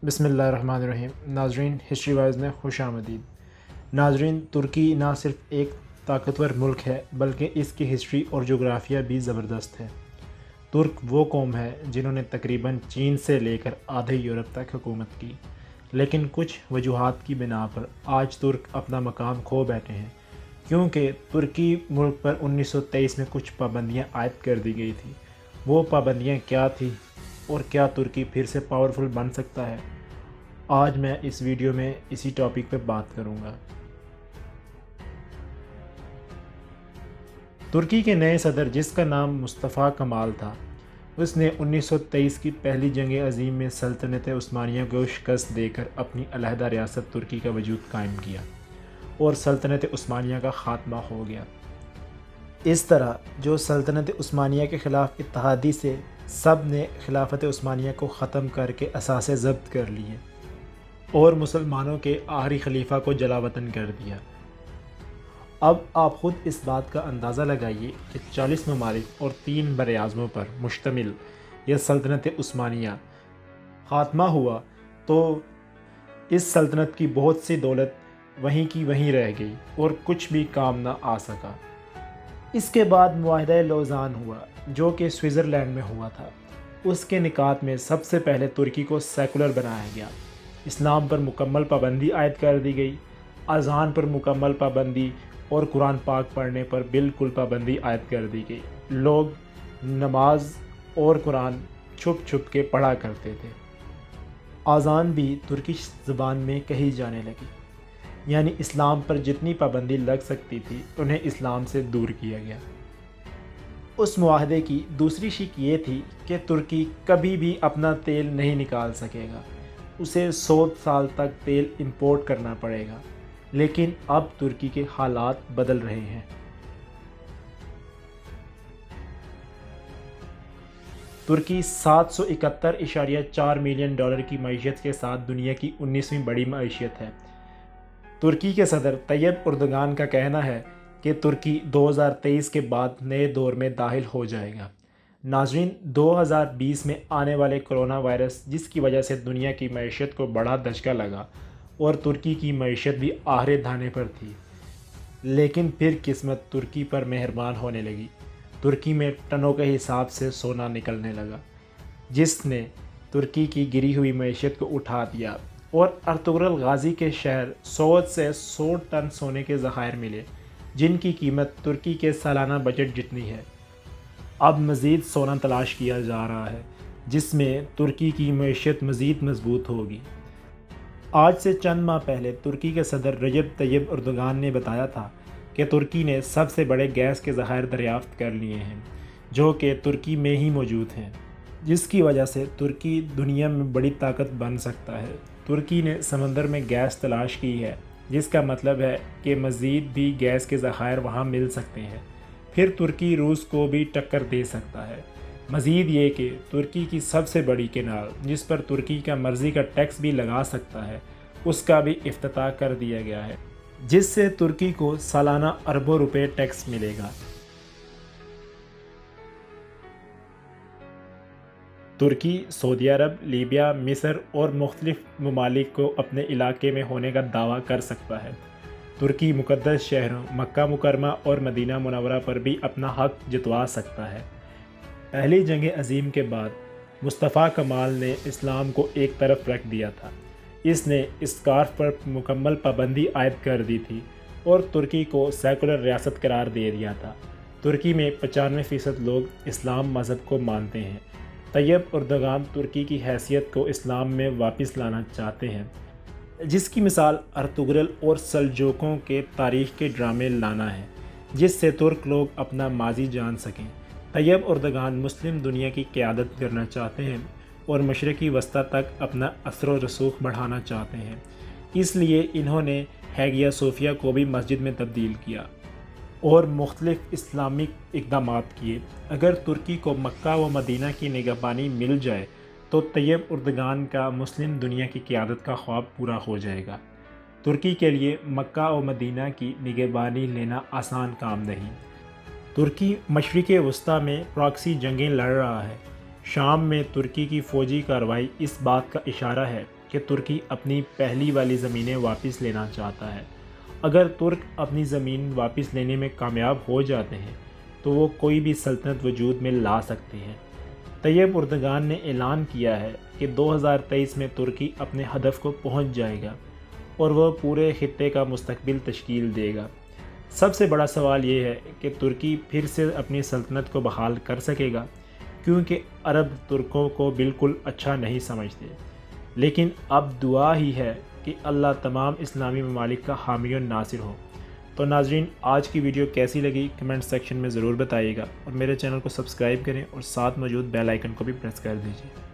بسم اللہ الرحمن الرحیم۔ ناظرین، ہسٹری وائز میں خوش آمدید۔ ناظرین، ترکی نہ صرف ایک طاقتور ملک ہے بلکہ اس کی ہسٹری اور جغرافیہ بھی زبردست ہے۔ ترک وہ قوم ہے جنہوں نے تقریباً چین سے لے کر آدھے یورپ تک حکومت کی، لیکن کچھ وجوہات کی بنا پر آج ترک اپنا مقام کھو بیٹھے ہیں، کیونکہ ترکی ملک پر 1923 میں کچھ پابندیاں عائد کر دی گئی تھیں۔ وہ پابندیاں کیا تھیں اور کیا ترکی پھر سے پاورفل بن سکتا ہے؟ آج میں اس ویڈیو میں اسی ٹاپک پہ بات کروں گا۔ ترکی کے نئے صدر، جس کا نام مصطفیٰ کمال تھا، اس نے 1923 کی پہلی جنگ عظیم میں سلطنت عثمانیہ کو شکست دے کر اپنی علیحدہ ریاست ترکی کا وجود قائم کیا اور سلطنت عثمانیہ کا خاتمہ ہو گیا۔ اس طرح جو سلطنت عثمانیہ کے خلاف اتحادی سے سب نے خلافت عثمانیہ کو ختم کر کے اثاثے ضبط کر لیے اور مسلمانوں کے آخری خلیفہ کو جلا وطن کر دیا۔ اب آپ خود اس بات کا اندازہ لگائیے کہ 40 ممالک اور 3 براعظموں پر مشتمل یہ سلطنت عثمانیہ خاتمہ ہوا تو اس سلطنت کی بہت سی دولت وہیں کی وہیں رہ گئی اور کچھ بھی کام نہ آ سکا۔ اس کے بعد معاہدہ لوزان ہوا، جو کہ سوئٹزرلینڈ میں ہوا تھا۔ اس کے نکات میں سب سے پہلے ترکی کو سیکولر بنایا گیا، اسلام پر مکمل پابندی عائد کر دی گئی، اذان پر مکمل پابندی اور قرآن پاک پڑھنے پر بالکل پابندی عائد کر دی گئی۔ لوگ نماز اور قرآن چھپ چھپ کے پڑھا کرتے تھے۔ اذان بھی ترکش زبان میں کہی جانے لگی، یعنی اسلام پر جتنی پابندی لگ سکتی تھی انہیں اسلام سے دور کیا گیا۔ اس معاہدے کی دوسری شق یہ تھی کہ ترکی کبھی بھی اپنا تیل نہیں نکال سکے گا، اسے 100 سال تک تیل امپورٹ کرنا پڑے گا۔ لیکن اب ترکی کے حالات بدل رہے ہیں۔ ترکی $771.4 ملین کی معیشت کے ساتھ دنیا کی 19ویں بڑی معیشت ہے۔ ترکی کے صدر طیب اردگان کا کہنا ہے کہ ترکی 2023 کے بعد نئے دور میں داخل ہو جائے گا۔ ناظرین، 2020 میں آنے والے کرونا وائرس، جس کی وجہ سے دنیا کی معیشت کو بڑا دھچکا لگا اور ترکی کی معیشت بھی آخر دھانے پر تھی، لیکن پھر قسمت ترکی پر مہربان ہونے لگی۔ ترکی میں ٹنوں کے حساب سے سونا نکلنے لگا، جس نے ترکی کی گری ہوئی معیشت کو اٹھا دیا اور ارطغرل غازی کے شہر سوغد سے 100 ٹن سونے کے ذخائر ملے، جن کی قیمت ترکی کے سالانہ بجٹ جتنی ہے۔ اب مزید سونا تلاش کیا جا رہا ہے، جس میں ترکی کی معیشت مزید مضبوط ہوگی۔ آج سے چند ماہ پہلے ترکی کے صدر رجب طیب اردگان نے بتایا تھا کہ ترکی نے سب سے بڑے گیس کے ذخائر دریافت کر لیے ہیں، جو کہ ترکی میں ہی موجود ہیں، جس کی وجہ سے ترکی دنیا میں بڑی طاقت بن سکتا ہے۔ ترکی نے سمندر میں گیس تلاش کی ہے، جس کا مطلب ہے کہ مزید بھی گیس کے ذخائر وہاں مل سکتے ہیں۔ پھر ترکی روس کو بھی ٹکر دے سکتا ہے۔ مزید یہ کہ ترکی کی سب سے بڑی کینال، جس پر ترکی کا مرضی کا ٹیکس بھی لگا سکتا ہے، اس کا بھی افتتاح کر دیا گیا ہے، جس سے ترکی کو سالانہ اربوں روپے ٹیکس ملے گا۔ ترکی سعودی عرب، لیبیا، مصر اور مختلف ممالک کو اپنے علاقے میں ہونے کا دعویٰ کر سکتا ہے۔ ترکی مقدس شہروں مکہ مکرمہ اور مدینہ منورہ پر بھی اپنا حق جتوا سکتا ہے۔ پہلی جنگ عظیم کے بعد مصطفیٰ کمال نے اسلام کو ایک طرف رکھ دیا تھا۔ اس نے اسکارف پر مکمل پابندی عائد کر دی تھی اور ترکی کو سیکولر ریاست قرار دے دیا تھا۔ ترکی میں 95% لوگ اسلام مذہب کو مانتے ہیں۔ طیب اردگان ترکی کی حیثیت کو اسلام میں واپس لانا چاہتے ہیں، جس کی مثال ارطغرل اور سلجوقوں کے تاریخ کے ڈرامے لانا ہے، جس سے ترک لوگ اپنا ماضی جان سکیں۔ طیب اردگان مسلم دنیا کی قیادت کرنا چاہتے ہیں اور مشرقی وسطی تک اپنا اثر و رسوخ بڑھانا چاہتے ہیں۔ اس لیے انہوں نے ہیگیا صوفیہ کو بھی مسجد میں تبدیل کیا اور مختلف اسلامک اقدامات کیے۔ اگر ترکی کو مکہ و مدینہ کی نگہبانی مل جائے تو طیب اردگان کا مسلم دنیا کی قیادت کا خواب پورا ہو جائے گا۔ ترکی کے لیے مکہ و مدینہ کی نگہبانی لینا آسان کام نہیں۔ ترکی مشرق وسطی میں پراکسی جنگیں لڑ رہا ہے۔ شام میں ترکی کی فوجی کارروائی اس بات کا اشارہ ہے کہ ترکی اپنی پہلی والی زمینیں واپس لینا چاہتا ہے۔ اگر ترک اپنی زمین واپس لینے میں کامیاب ہو جاتے ہیں تو وہ کوئی بھی سلطنت وجود میں لا سکتے ہیں۔ طیب اردگان نے اعلان کیا ہے کہ 2023 میں ترکی اپنے ہدف کو پہنچ جائے گا اور وہ پورے خطے کا مستقبل تشکیل دے گا۔ سب سے بڑا سوال یہ ہے کہ ترکی پھر سے اپنی سلطنت کو بحال کر سکے گا، کیونکہ عرب ترکوں کو بالکل اچھا نہیں سمجھتے۔ لیکن اب دعا ہی ہے کہ اللہ تمام اسلامی ممالک کا حامی و ناصر ہو۔ تو ناظرین، آج کی ویڈیو کیسی لگی کمنٹ سیکشن میں ضرور بتائیے گا، اور میرے چینل کو سبسکرائب کریں اور ساتھ موجود بیل آئیکن کو بھی پریس کر دیجیے۔